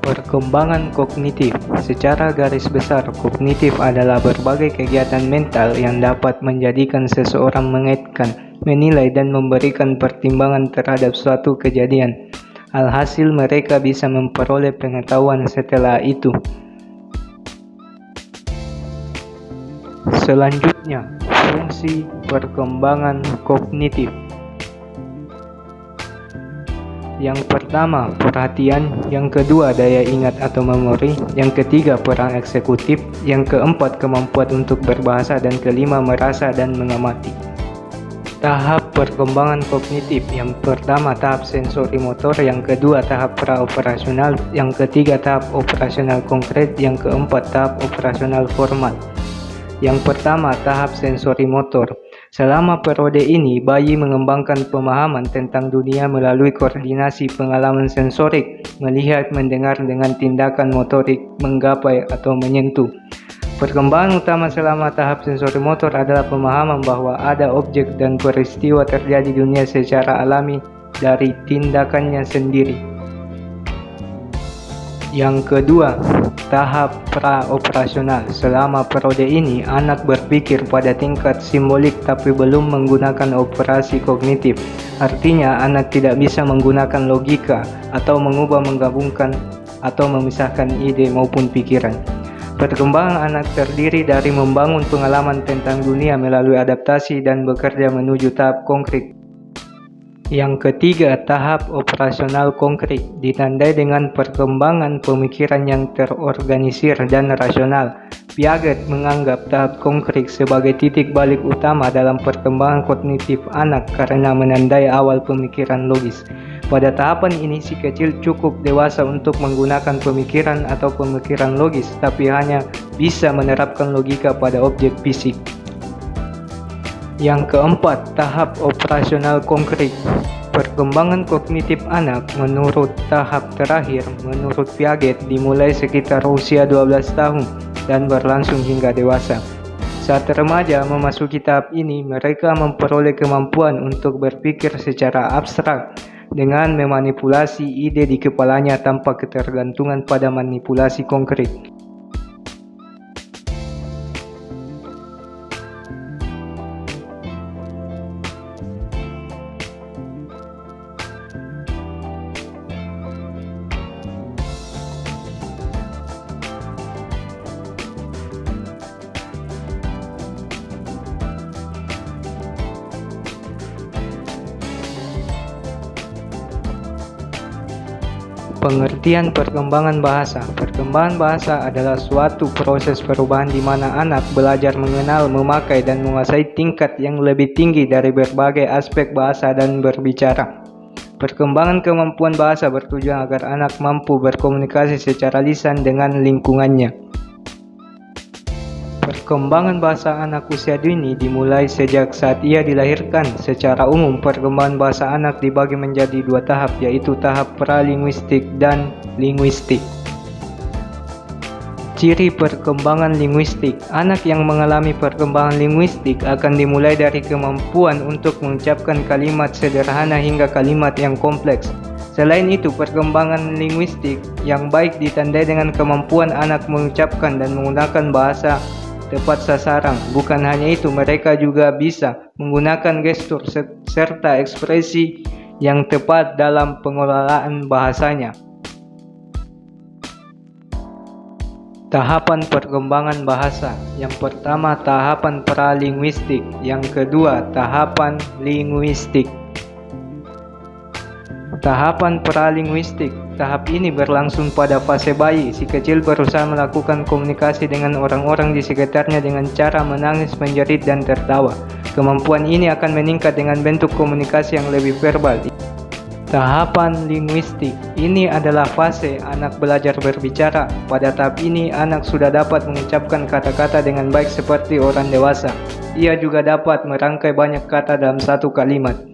Perkembangan kognitif. Secara garis besar, kognitif adalah berbagai kegiatan mental yang dapat menjadikan seseorang mengaitkan, menilai, dan memberikan pertimbangan terhadap suatu kejadian. Alhasil, mereka bisa memperoleh pengetahuan setelah itu. Selanjutnya, fungsi perkembangan kognitif. Yang pertama, perhatian. Yang kedua, daya ingat atau memori. Yang ketiga, peran eksekutif. Yang keempat, kemampuan untuk berbahasa. Dan kelima, merasa dan mengamati. Tahap perkembangan kognitif. Yang pertama, tahap sensori motor. Yang kedua, tahap praoperasional. Yang ketiga, tahap operasional konkret. Yang keempat, tahap operasional formal. Yang pertama, tahap sensori motor. Selama periode ini, bayi mengembangkan pemahaman tentang dunia melalui koordinasi pengalaman sensorik, melihat, mendengar dengan tindakan motorik, menggapai atau menyentuh. Perkembangan utama selama tahap sensori motor adalah pemahaman bahwa ada objek dan peristiwa terjadi di dunia secara alami dari tindakannya sendiri. Yang kedua, tahap praoperasional. Selama periode ini, anak berpikir pada tingkat simbolik tapi belum menggunakan operasi kognitif. Artinya, anak tidak bisa menggunakan logika atau mengubah, menggabungkan, atau memisahkan ide maupun pikiran. Perkembangan anak terdiri dari membangun pengalaman tentang dunia melalui adaptasi dan bekerja menuju tahap konkret. Yang ketiga, tahap operasional konkret, ditandai dengan perkembangan pemikiran yang terorganisir dan rasional. Piaget menganggap tahap konkret sebagai titik balik utama dalam perkembangan kognitif anak karena menandai awal pemikiran logis. Pada tahapan ini, si kecil cukup dewasa untuk menggunakan pemikiran atau pemikiran logis, tapi hanya bisa menerapkan logika pada objek fisik. Yang keempat, tahap operasional konkret. Perkembangan kognitif anak menurut tahap terakhir, menurut Piaget, dimulai sekitar usia 12 tahun dan berlangsung hingga dewasa. Saat remaja memasuki tahap ini, mereka memperoleh kemampuan untuk berpikir secara abstrak dengan memanipulasi ide di kepalanya tanpa ketergantungan pada manipulasi konkret. Pengertian perkembangan bahasa. Perkembangan bahasa adalah suatu proses perubahan di mana anak belajar mengenal, memakai, dan menguasai tingkat yang lebih tinggi dari berbagai aspek bahasa dan berbicara. Perkembangan kemampuan bahasa bertujuan agar anak mampu berkomunikasi secara lisan dengan lingkungannya. Perkembangan bahasa anak usia dini dimulai sejak saat ia dilahirkan. Secara umum, perkembangan bahasa anak dibagi menjadi dua tahap, yaitu tahap pralinguistik dan linguistik. Ciri perkembangan linguistik. Anak yang mengalami perkembangan linguistik akan dimulai dari kemampuan untuk mengucapkan kalimat sederhana hingga kalimat yang kompleks. Selain itu, perkembangan linguistik yang baik ditandai dengan kemampuan anak mengucapkan dan menggunakan bahasa tepat sasaran. Bukan hanya itu, mereka juga bisa menggunakan gestur serta ekspresi yang tepat dalam pengelolaan bahasanya. Tahapan perkembangan bahasa. Yang pertama, tahapan pralinguistik. Yang kedua, tahapan linguistik. Tahapan pralinguistik. Tahap ini berlangsung pada fase bayi. Si kecil berusaha melakukan komunikasi dengan orang-orang di sekitarnya dengan cara menangis, menjerit, dan tertawa. Kemampuan ini akan meningkat dengan bentuk komunikasi yang lebih verbal. Tahapan linguistik. Ini adalah fase anak belajar berbicara. Pada tahap ini, anak sudah dapat mengucapkan kata-kata dengan baik seperti orang dewasa. Ia juga dapat merangkai banyak kata dalam satu kalimat.